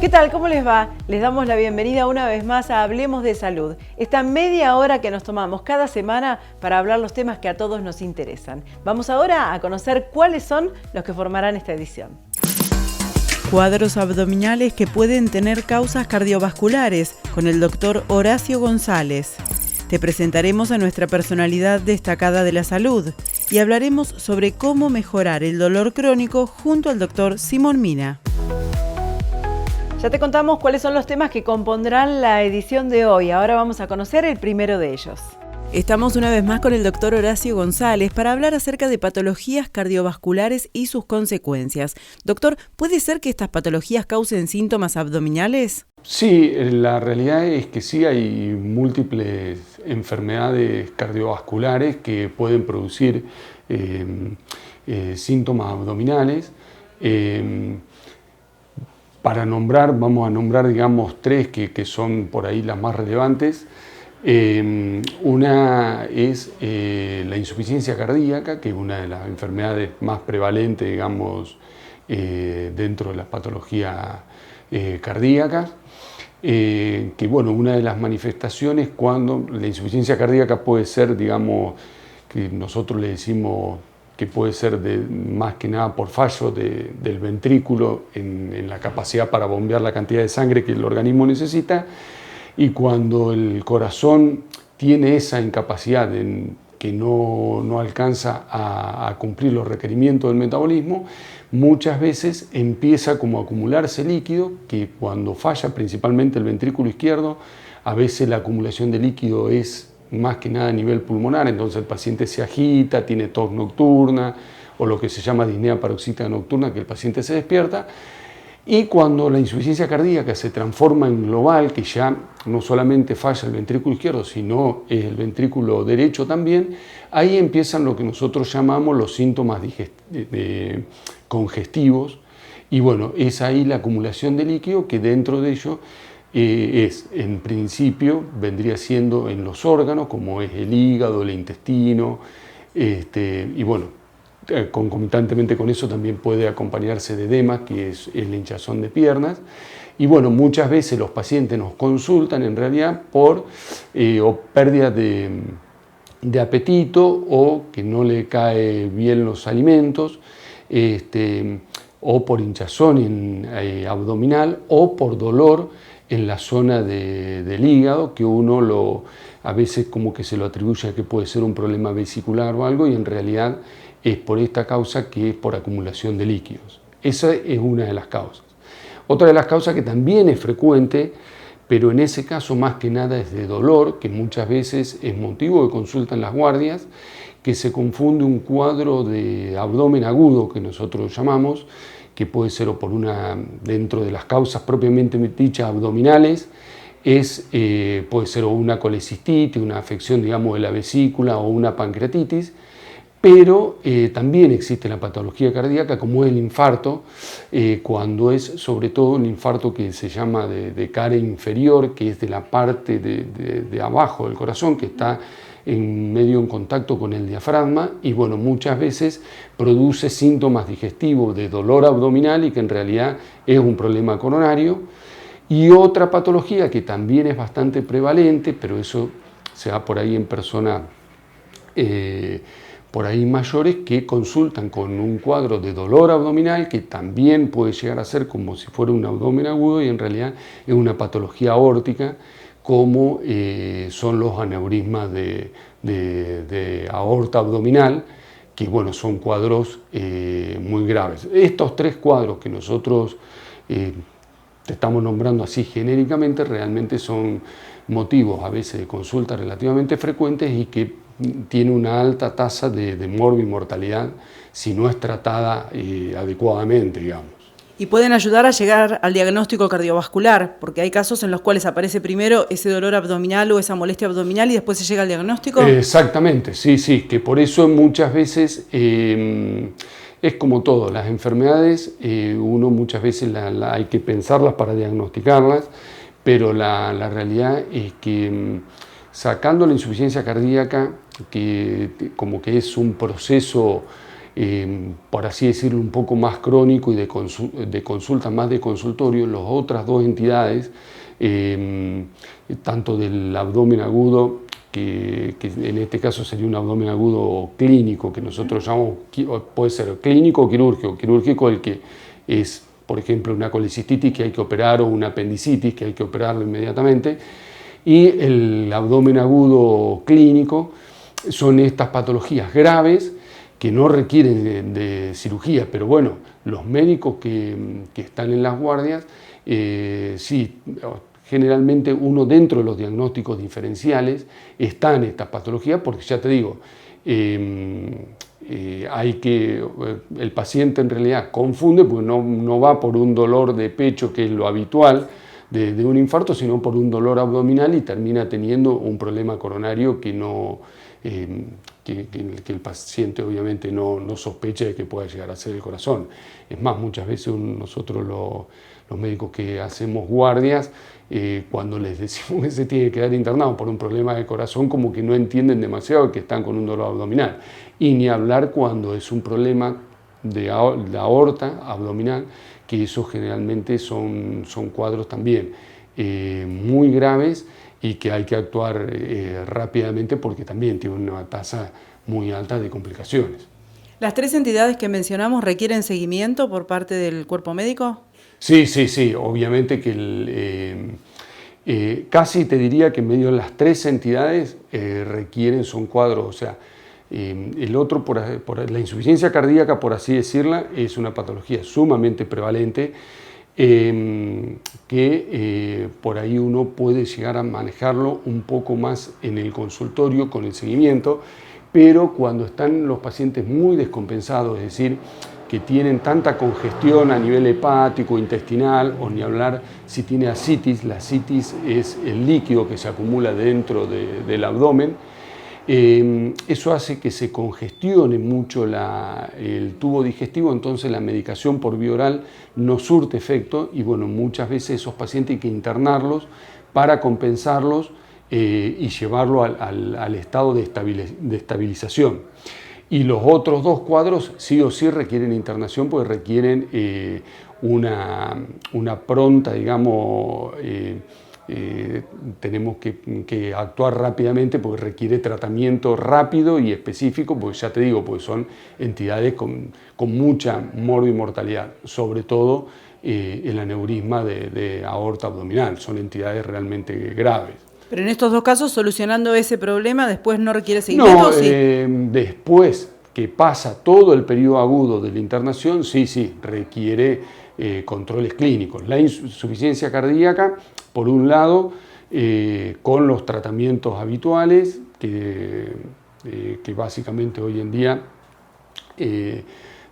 ¿Qué tal? ¿Cómo les va? Les damos la bienvenida una vez más a Hablemos de Salud. Esta media hora que nos tomamos cada semana para hablar los temas que a todos nos interesan. Vamos ahora a conocer cuáles son los que formarán esta edición. Cuadros abdominales que pueden tener causas cardiovasculares, con el doctor Horacio González. Te presentaremos a nuestra personalidad destacada de la salud y hablaremos sobre cómo mejorar el dolor crónico junto al doctor Simón Mina. Ya te contamos cuáles son los temas que compondrán la edición de hoy. Ahora vamos a conocer el primero de ellos. Estamos una vez más con el doctor Horacio González para hablar acerca de patologías cardiovasculares y sus consecuencias. Doctor, ¿puede ser que estas patologías causen síntomas abdominales? Sí, la realidad es que sí hay múltiples enfermedades cardiovasculares que pueden producir síntomas abdominales. Vamos a nombrar, digamos, tres que son por ahí las más relevantes. Una es la insuficiencia cardíaca, que es una de las enfermedades más prevalentes, digamos, dentro de las patologías cardíacas. Que bueno, una de las manifestaciones cuando la insuficiencia cardíaca puede ser, digamos, que nosotros le decimos que puede ser más que nada por fallo del ventrículo en la capacidad para bombear la cantidad de sangre que el organismo necesita, y cuando el corazón tiene esa incapacidad que no alcanza a cumplir los requerimientos del metabolismo, muchas veces empieza como a acumularse líquido, que cuando falla principalmente el ventrículo izquierdo, a veces la acumulación de líquido es más que nada a nivel pulmonar, entonces el paciente se agita, tiene tos nocturna o lo que se llama disnea paroxística nocturna, que el paciente se despierta. Y cuando la insuficiencia cardíaca se transforma en global, que ya no solamente falla el ventrículo izquierdo, sino el ventrículo derecho también, ahí empiezan lo que nosotros llamamos los síntomas congestivos. Y bueno, es ahí la acumulación de líquido, que dentro de ello en principio, vendría siendo en los órganos, como es el hígado, el intestino, y bueno, concomitantemente con eso también puede acompañarse de edema, que es la hinchazón de piernas. Y bueno, muchas veces los pacientes nos consultan en realidad por o pérdida de apetito, o que no le cae bien los alimentos, o por hinchazón abdominal, o por dolor en la zona del hígado, que uno a veces como que se lo atribuye a que puede ser un problema vesicular o algo, y en realidad es por esta causa, que es por acumulación de líquidos. Esa es una de las causas. Otra de las causas que también es frecuente, pero en ese caso más que nada es de dolor, que muchas veces es motivo de consulta en las guardias, que se confunde un cuadro de abdomen agudo, que nosotros llamamos, que puede ser o por dentro de las causas propiamente dichas abdominales, puede ser o una colecistitis, una afección, digamos, de la vesícula, o una pancreatitis, pero también existe la patología cardíaca, como es el infarto, cuando es sobre todo un infarto que se llama de cara inferior, que es de la parte de abajo del corazón, que está en contacto con el diafragma, y bueno, muchas veces produce síntomas digestivos de dolor abdominal, y que en realidad es un problema coronario. Y otra patología que también es bastante prevalente, pero eso se da por ahí en personas por ahí mayores, que consultan con un cuadro de dolor abdominal, que también puede llegar a ser como si fuera un abdomen agudo, y en realidad es una patología aórtica, como son los aneurismas de aorta abdominal, que bueno, son cuadros muy graves. Estos tres cuadros que nosotros te estamos nombrando así genéricamente, realmente son motivos a veces de consulta relativamente frecuentes, y que tiene una alta tasa de morbimortalidad si no es tratada adecuadamente, digamos. Y pueden ayudar a llegar al diagnóstico cardiovascular, porque hay casos en los cuales aparece primero ese dolor abdominal o esa molestia abdominal y después se llega al diagnóstico. Exactamente, sí, que por eso muchas veces es como todo, las enfermedades uno muchas veces hay que pensarlas para diagnosticarlas, pero la realidad es que sacando la insuficiencia cardíaca, que como que es un proceso por así decirlo, un poco más crónico y de consulta más de consultorio. Las otras dos entidades, tanto del abdomen agudo, que en este caso sería un abdomen agudo clínico, que nosotros llamamos, puede ser clínico o quirúrgico. Quirúrgico el que es, por ejemplo, una colecistitis que hay que operar o una apendicitis que hay que operarlo inmediatamente. Y el abdomen agudo clínico son estas patologías graves que no requieren de cirugía, pero bueno, los médicos que están en las guardias, sí, generalmente uno dentro de los diagnósticos diferenciales están estas patologías, porque ya te digo, el paciente en realidad confunde, porque no va por un dolor de pecho, que es lo habitual de un infarto, sino por un dolor abdominal y termina teniendo un problema coronario que el paciente obviamente no sospecha de que pueda llegar a ser el corazón. Es más, muchas veces nosotros los médicos que hacemos guardias, cuando les decimos que se tiene que quedar internado por un problema de corazón, como que no entienden demasiado que están con un dolor abdominal. Y ni hablar cuando es un problema de la aorta abdominal, que eso generalmente son cuadros también muy graves y que hay que actuar rápidamente, porque también tiene una tasa muy alta de complicaciones. ¿Las tres entidades que mencionamos requieren seguimiento por parte del cuerpo médico? Sí, obviamente que casi te diría que en medio de las tres entidades son cuadros, o sea, el otro, por la insuficiencia cardíaca, por así decirla, es una patología sumamente prevalente, que por ahí uno puede llegar a manejarlo un poco más en el consultorio con el seguimiento, pero cuando están los pacientes muy descompensados, es decir, que tienen tanta congestión a nivel hepático, intestinal, o ni hablar si tiene ascitis. La ascitis es el líquido que se acumula dentro del abdomen. Eso hace que se congestione mucho el tubo digestivo, entonces la medicación por vía oral no surte efecto, y bueno, muchas veces esos pacientes hay que internarlos para compensarlos y llevarlo al estado de estabilización. Y los otros dos cuadros sí o sí requieren internación, porque requieren una pronta, digamos, tenemos que actuar rápidamente, porque requiere tratamiento rápido y específico, porque ya te digo, porque son entidades con mucha morbimortalidad, sobre todo el aneurisma de aorta abdominal, son entidades realmente graves. Pero en estos dos casos, solucionando ese problema, ¿después no requiere seguimiento? No, ¿sí? Después que pasa todo el periodo agudo de la internación, sí, requiere controles clínicos. La insuficiencia cardíaca, por un lado, con los tratamientos habituales, que básicamente hoy en día,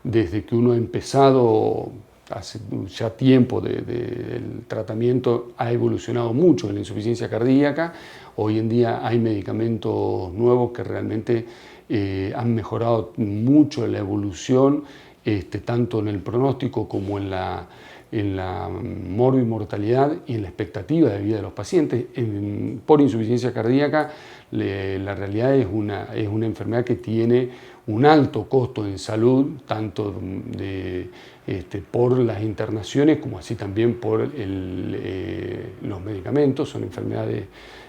desde que uno ha empezado hace ya tiempo el tratamiento, ha evolucionado mucho en la insuficiencia cardíaca. Hoy en día hay medicamentos nuevos que realmente han mejorado mucho la evolución, tanto en el pronóstico como en la morbimortalidad y en la expectativa de vida de los pacientes. Por insuficiencia cardíaca, la realidad es una enfermedad que tiene un alto costo en salud, tanto por las internaciones como así también por los medicamentos.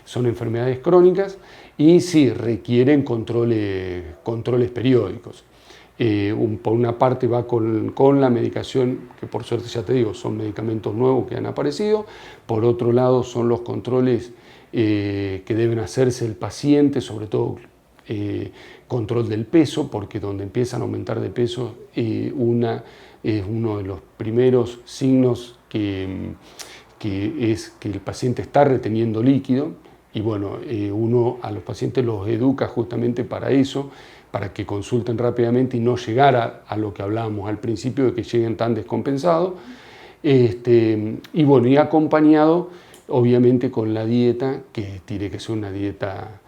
Son enfermedades crónicas y sí requieren controles periódicos. Por una parte va con la medicación, que por suerte ya te digo, son medicamentos nuevos que han aparecido. Por otro lado son los controles que deben hacerse el paciente, sobre todo control del peso, porque donde empiezan a aumentar de peso es uno de los primeros signos que es que el paciente está reteniendo líquido. Y bueno, uno a los pacientes los educa justamente para eso, para que consulten rápidamente y no llegar a lo que hablábamos al principio, de que lleguen tan descompensados. Y bueno, y acompañado obviamente con la dieta, que tiene que ser una dieta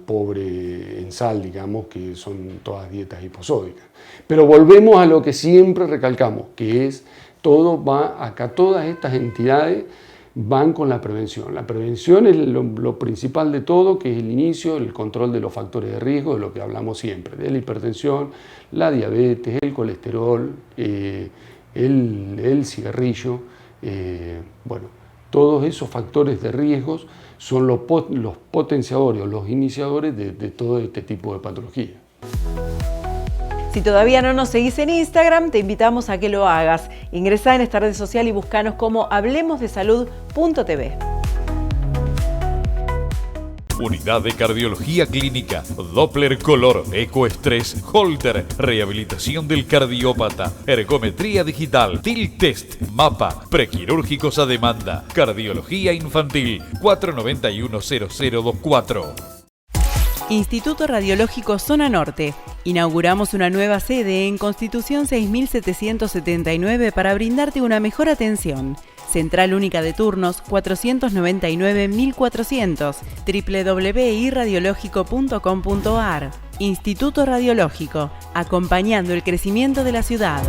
pobre en sal, digamos, que son todas dietas hiposódicas. Pero volvemos a lo que siempre recalcamos, que es todas estas entidades van con la prevención. La prevención es lo principal de todo, que es el inicio, el control de los factores de riesgo, de lo que hablamos siempre, de la hipertensión, la diabetes, el colesterol, el cigarrillo. Bueno, todos esos factores de riesgos son los potenciadores o los iniciadores de todo este tipo de patología. Si todavía no nos seguís en Instagram, te invitamos a que lo hagas. Ingresá en esta red social y buscanos como hablemosdesalud.tv. Unidad de Cardiología Clínica, Doppler Color, Ecoestrés, Holter, Rehabilitación del Cardiópata, Ergometría Digital, TIL Test, Mapa, Prequirúrgicos a Demanda, Cardiología Infantil, 491-0024. Instituto Radiológico Zona Norte. Inauguramos una nueva sede en Constitución 6779 para brindarte una mejor atención. Central única de turnos 499-1400, www.irradiológico.com.ar. Instituto Radiológico, acompañando el crecimiento de la ciudad.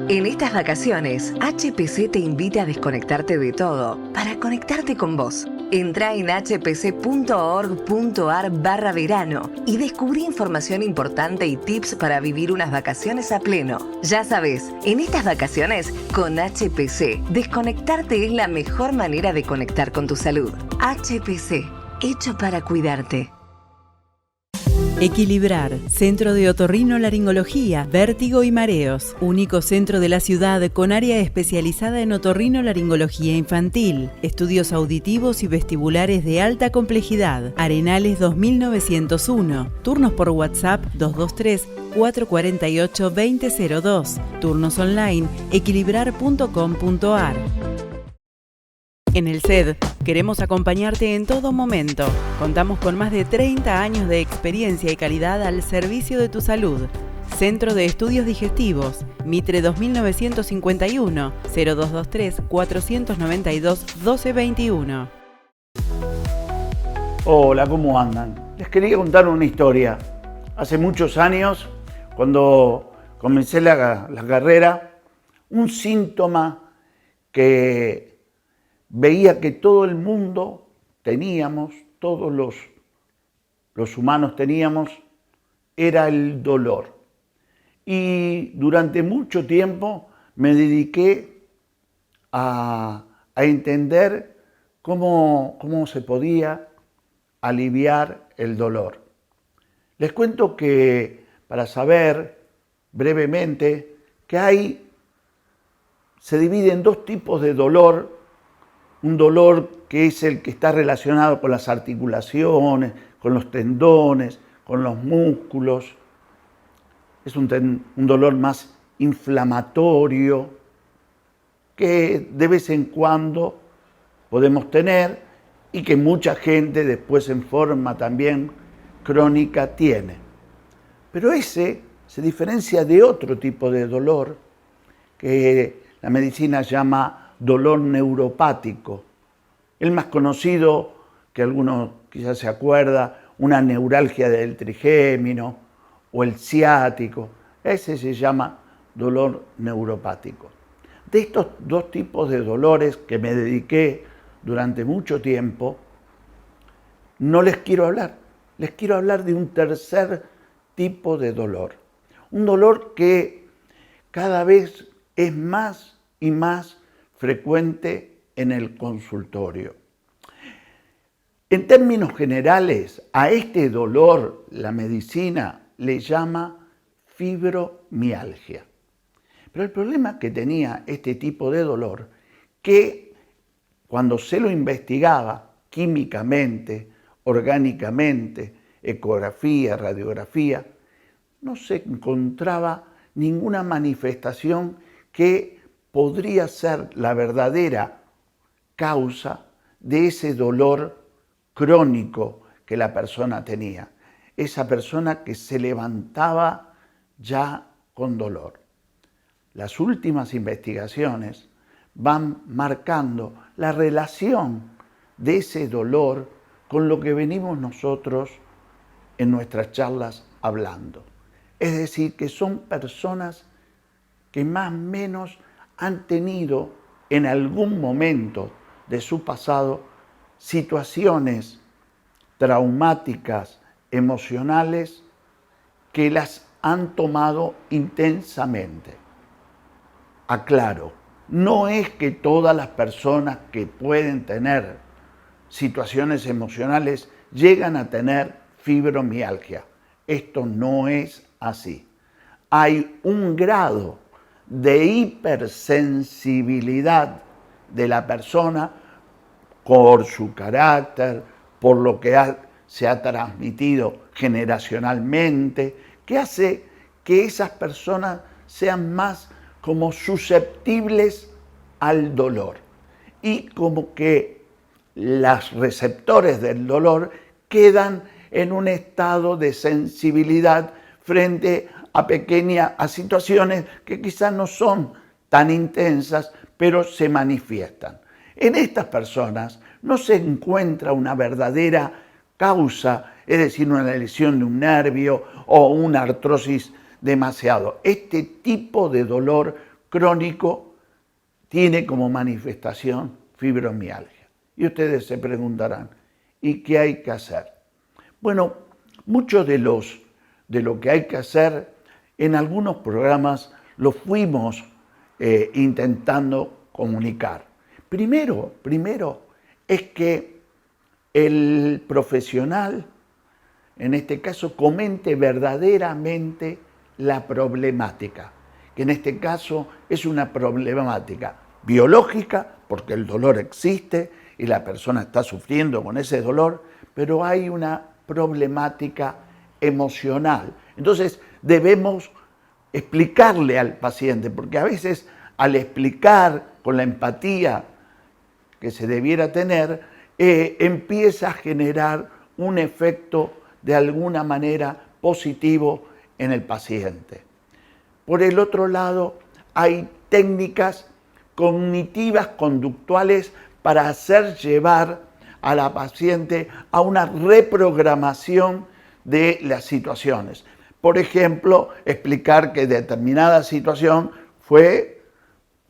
En estas vacaciones, HPC te invita a desconectarte de todo para conectarte con vos. Entrá en hpc.org.ar/verano y descubrí información importante y tips para vivir unas vacaciones a pleno. Ya sabes, en estas vacaciones, con HPC, desconectarte es la mejor manera de conectar con tu salud. HPC, hecho para cuidarte. Equilibrar, Centro de Otorrinolaringología, Vértigo y Mareos. Único centro de la ciudad con área especializada en otorrinolaringología infantil. Estudios auditivos y vestibulares de alta complejidad. Arenales 2901. Turnos por WhatsApp 223-448-2002. Turnos online equilibrar.com.ar. En el SED queremos acompañarte en todo momento. Contamos con más de 30 años de experiencia y calidad al servicio de tu salud. Centro de Estudios Digestivos, Mitre 2951, 0223-492-1221. Hola, ¿cómo andan? Les quería contar una historia. Hace muchos años, cuando comencé la carrera, un síntoma que veía que todo el mundo teníamos, todos los humanos teníamos, era el dolor. Y durante mucho tiempo me dediqué a entender cómo se podía aliviar el dolor. Les cuento que, para saber brevemente, que se divide en dos tipos de dolor. Un dolor que es el que está relacionado con las articulaciones, con los tendones, con los músculos. Es un dolor más inflamatorio que de vez en cuando podemos tener y que mucha gente después en forma también crónica tiene. Pero ese se diferencia de otro tipo de dolor que la medicina llama dolor neuropático. El más conocido, que algunos quizás se acuerda, una neuralgia del trigémino o el ciático. Ese se llama dolor neuropático. De estos dos tipos de dolores que me dediqué durante mucho tiempo, no les quiero hablar. Les quiero hablar de un tercer tipo de dolor. Un dolor que cada vez es más y más frecuente en el consultorio. En términos generales, a este dolor la medicina le llama fibromialgia. Pero el problema que tenía este tipo de dolor, que cuando se lo investigaba químicamente, orgánicamente, ecografía, radiografía, no se encontraba ninguna manifestación que podría ser la verdadera causa de ese dolor crónico que la persona tenía. Esa persona que se levantaba ya con dolor. Las últimas investigaciones van marcando la relación de ese dolor con lo que venimos nosotros en nuestras charlas hablando. Es decir, que son personas que más o menos han tenido en algún momento de su pasado situaciones traumáticas, emocionales, que las han tomado intensamente. Aclaro, no es que todas las personas que pueden tener situaciones emocionales llegan a tener fibromialgia. Esto no es así. Hay un grado de hipersensibilidad de la persona por su carácter, por lo que se ha transmitido generacionalmente, que hace que esas personas sean más como susceptibles al dolor y como que los receptores del dolor quedan en un estado de sensibilidad frente a situaciones que quizás no son tan intensas, pero se manifiestan. En estas personas no se encuentra una verdadera causa, es decir, una lesión de un nervio o una artrosis demasiado. Este tipo de dolor crónico tiene como manifestación fibromialgia. Y ustedes se preguntarán, ¿y qué hay que hacer? Bueno, mucho de lo que hay que hacer en algunos programas lo fuimos intentando comunicar. Primero es que el profesional, en este caso, comente verdaderamente la problemática, que en este caso es una problemática biológica, porque el dolor existe y la persona está sufriendo con ese dolor, pero hay una problemática emocional. Entonces debemos explicarle al paciente, porque a veces al explicar con la empatía que se debiera tener, empieza a generar un efecto de alguna manera positivo en el paciente. Por el otro lado, hay técnicas cognitivas conductuales para hacer llevar a la paciente a una reprogramación de las situaciones. Por ejemplo, explicar que determinada situación fue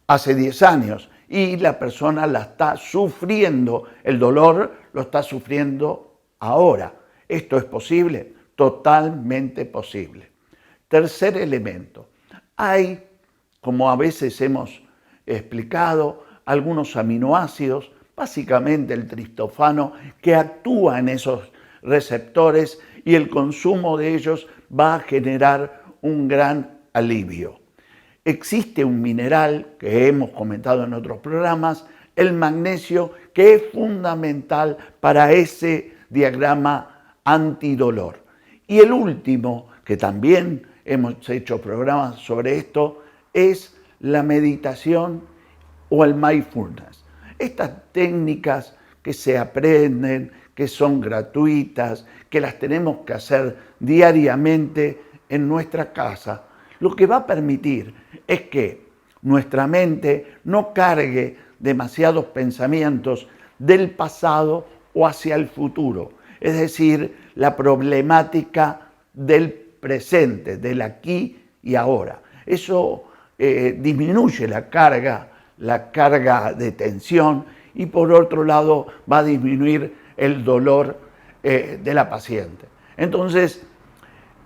hace 10 años y la persona la está sufriendo, el dolor lo está sufriendo ahora. ¿Esto es posible? Totalmente posible. Tercer elemento, hay, como a veces hemos explicado, algunos aminoácidos, básicamente el triptofano, que actúa en esos receptores y el consumo de ellos va a generar un gran alivio. Existe un mineral que hemos comentado en otros programas, el magnesio, que es fundamental para ese diagrama antidolor. Y el último, que también hemos hecho programas sobre esto, es la meditación o el mindfulness. Estas técnicas que se aprenden, que son gratuitas, que las tenemos que hacer diariamente en nuestra casa, lo que va a permitir es que nuestra mente no cargue demasiados pensamientos del pasado o hacia el futuro, es decir, la problemática del presente, del aquí y ahora. Eso disminuye la carga de tensión y por otro lado va a disminuir el dolor de la paciente. Entonces,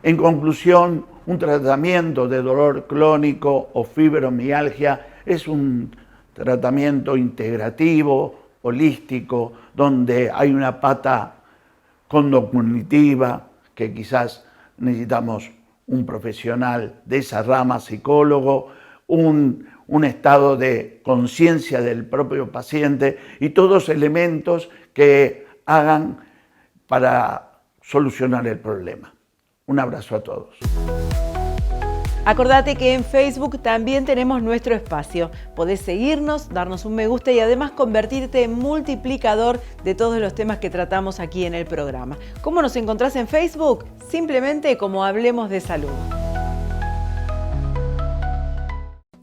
en conclusión, un tratamiento de dolor crónico o fibromialgia es un tratamiento integrativo, holístico, donde hay una pata conductiva que quizás necesitamos un profesional de esa rama, psicólogo, un estado de conciencia del propio paciente y todos elementos que hagan para solucionar el problema. Un abrazo a todos. Acordate que en Facebook también tenemos nuestro espacio. Podés seguirnos, darnos un me gusta y además convertirte en multiplicador de todos los temas que tratamos aquí en el programa. ¿Cómo nos encontrás en Facebook? Simplemente como Hablemos de Salud.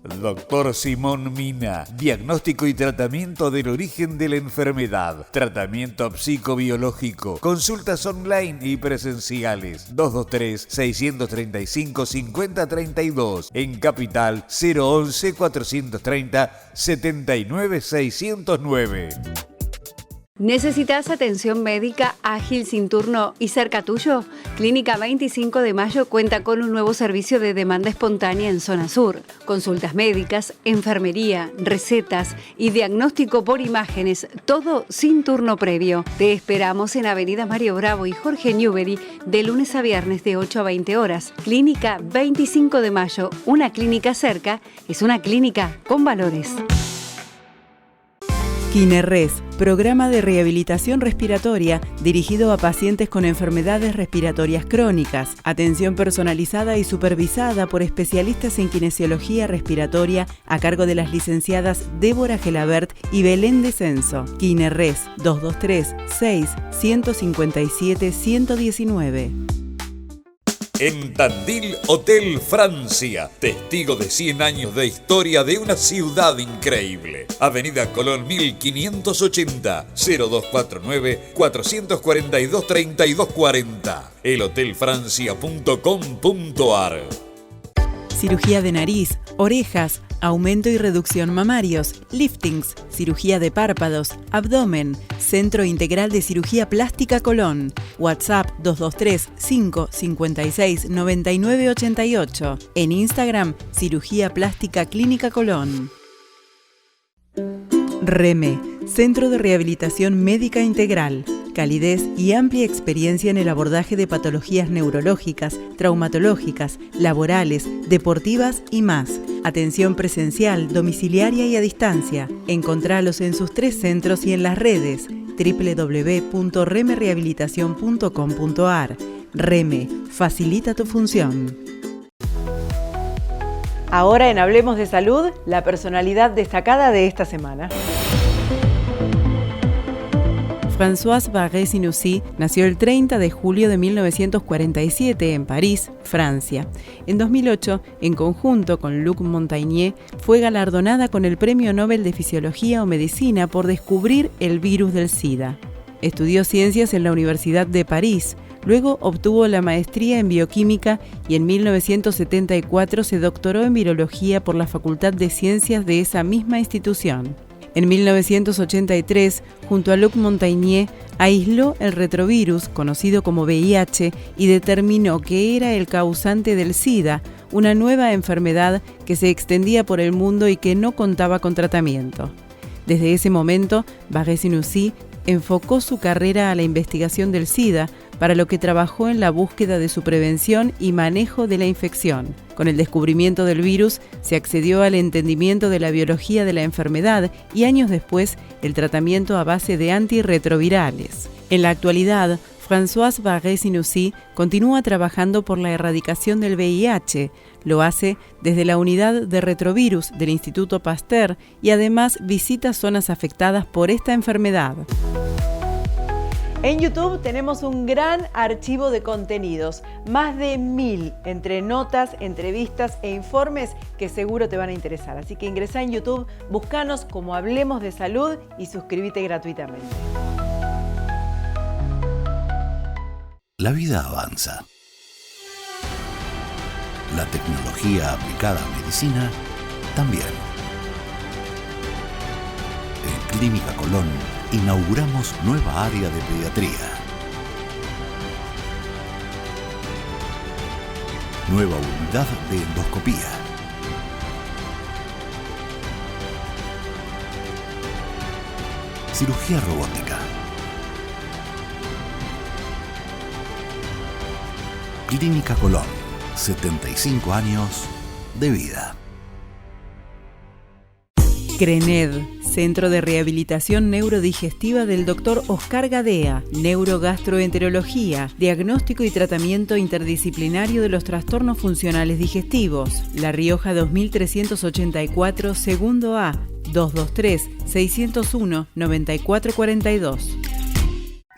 Doctor Simón Mina, diagnóstico y tratamiento del origen de la enfermedad, tratamiento psicobiológico, consultas online y presenciales. 223-635-5032, en Capital 011-430-79609. ¿Necesitas atención médica ágil, sin turno y cerca tuyo? Clínica 25 de Mayo cuenta con un nuevo servicio de demanda espontánea en zona sur. Consultas médicas, enfermería, recetas y diagnóstico por imágenes, todo sin turno previo. Te esperamos en Avenida Mario Bravo y Jorge Newbery de lunes a viernes de 8 a 20 horas. Clínica 25 de Mayo, una clínica cerca, es una clínica con valores. KINERRES, programa de rehabilitación respiratoria dirigido a pacientes con enfermedades respiratorias crónicas. Atención personalizada y supervisada por especialistas en kinesiología respiratoria a cargo de las licenciadas Débora Gelabert y Belén Descenso. KINERRES 223-6-157-119. En Tandil, Hotel Francia, testigo de 100 años de historia de una ciudad increíble. Avenida Colón 1580, 0249-442-3240, elhotelfrancia.com.ar. Cirugía de nariz, orejas, aumento y reducción mamarios, liftings, cirugía de párpados, abdomen, Centro Integral de Cirugía Plástica Colón. WhatsApp 223-556-9988. En Instagram, Cirugía Plástica Clínica Colón. REME, Centro de Rehabilitación Médica Integral. Calidez y amplia experiencia en el abordaje de patologías neurológicas, traumatológicas, laborales, deportivas y más. Atención presencial, domiciliaria y a distancia. Encontralos en sus 3 centros y en las redes www.remerehabilitacion.com.ar. REME, facilita tu función. Ahora en Hablemos de Salud, la personalidad destacada de esta semana. Françoise Barré-Sinoussi nació el 30 de julio de 1947 en París, Francia. En 2008, en conjunto con Luc Montagnier, fue galardonada con el Premio Nobel de Fisiología o Medicina por descubrir el virus del SIDA. Estudió ciencias en la Universidad de París, luego obtuvo la maestría en bioquímica y en 1974 se doctoró en virología por la Facultad de Ciencias de esa misma institución. En 1983, junto a Luc Montagnier, aisló el retrovirus, conocido como VIH, y determinó que era el causante del SIDA, una nueva enfermedad que se extendía por el mundo y que no contaba con tratamiento. Desde ese momento, Barré-Sinoussi enfocó su carrera a la investigación del SIDA, para lo que trabajó en la búsqueda de su prevención y manejo de la infección. Con el descubrimiento del virus, se accedió al entendimiento de la biología de la enfermedad y años después, el tratamiento a base de antirretrovirales. En la actualidad, Françoise Barré-Sinoussi continúa trabajando por la erradicación del VIH. Lo hace desde la unidad de retrovirus del Instituto Pasteur y además visita zonas afectadas por esta enfermedad. En YouTube tenemos un gran archivo de contenidos, más de 1000 entre notas, entrevistas e informes que seguro te van a interesar. Así que ingresá en YouTube, búscanos como Hablemos de Salud y suscríbete gratuitamente. La vida avanza. La tecnología aplicada a medicina también. En Clínica Colón inauguramos nueva área de pediatría. Nueva unidad de endoscopía. Cirugía robótica. Clínica Colón, 75 años de vida. CRENED, Centro de Rehabilitación Neurodigestiva del Dr. Oscar Gadea, Neurogastroenterología, Diagnóstico y Tratamiento Interdisciplinario de los Trastornos Funcionales Digestivos. La Rioja 2384, segundo A, 223-601-9442.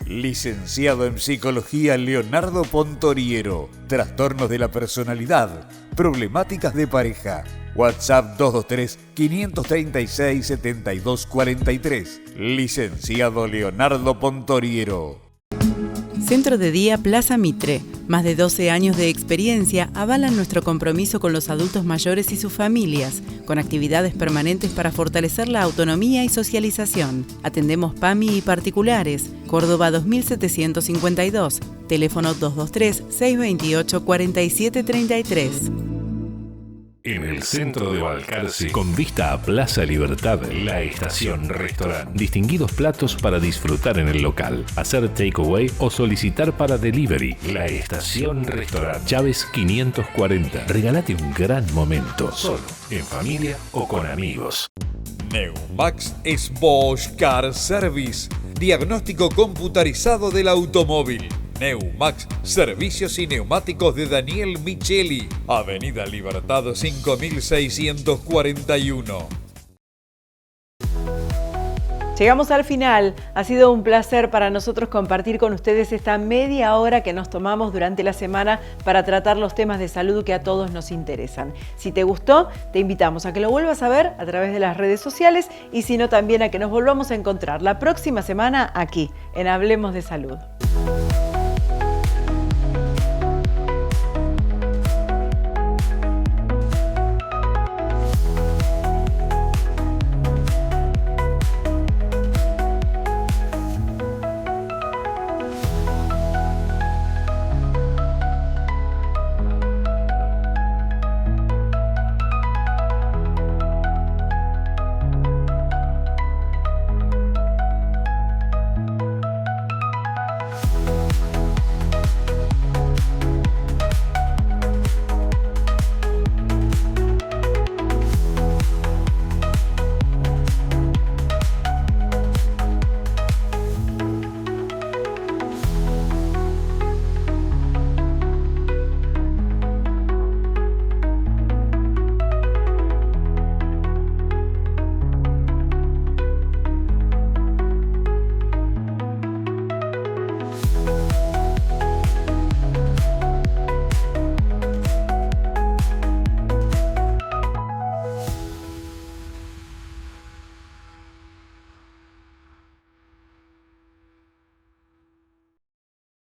Licenciado en Psicología Leonardo Pontoriero. Trastornos de la personalidad. Problemáticas de pareja. WhatsApp 223-536-7243. Licenciado Leonardo Pontoriero. Centro de Día Plaza Mitre. Más de 12 años de experiencia avalan nuestro compromiso con los adultos mayores y sus familias, con actividades permanentes para fortalecer la autonomía y socialización. Atendemos PAMI y particulares. Córdoba 2752. Teléfono 223-628-4733. En el centro de Balcarce, con vista a Plaza Libertad, La Estación Restaurant. Distinguidos platos para disfrutar en el local, hacer takeaway o solicitar para delivery. La Estación Restaurant. Chávez 540. Regálate un gran momento, solo, en familia o con amigos. Neumax es Bosch Car Service. Diagnóstico computarizado del automóvil. Neumax, servicios y neumáticos de Daniel Micheli. Avenida Libertad 5641. Llegamos al final. Ha sido un placer para nosotros compartir con ustedes esta media hora que nos tomamos durante la semana para tratar los temas de salud que a todos nos interesan. Si te gustó, te invitamos a que lo vuelvas a ver a través de las redes sociales y si no, también a que nos volvamos a encontrar la próxima semana aquí, en Hablemos de Salud.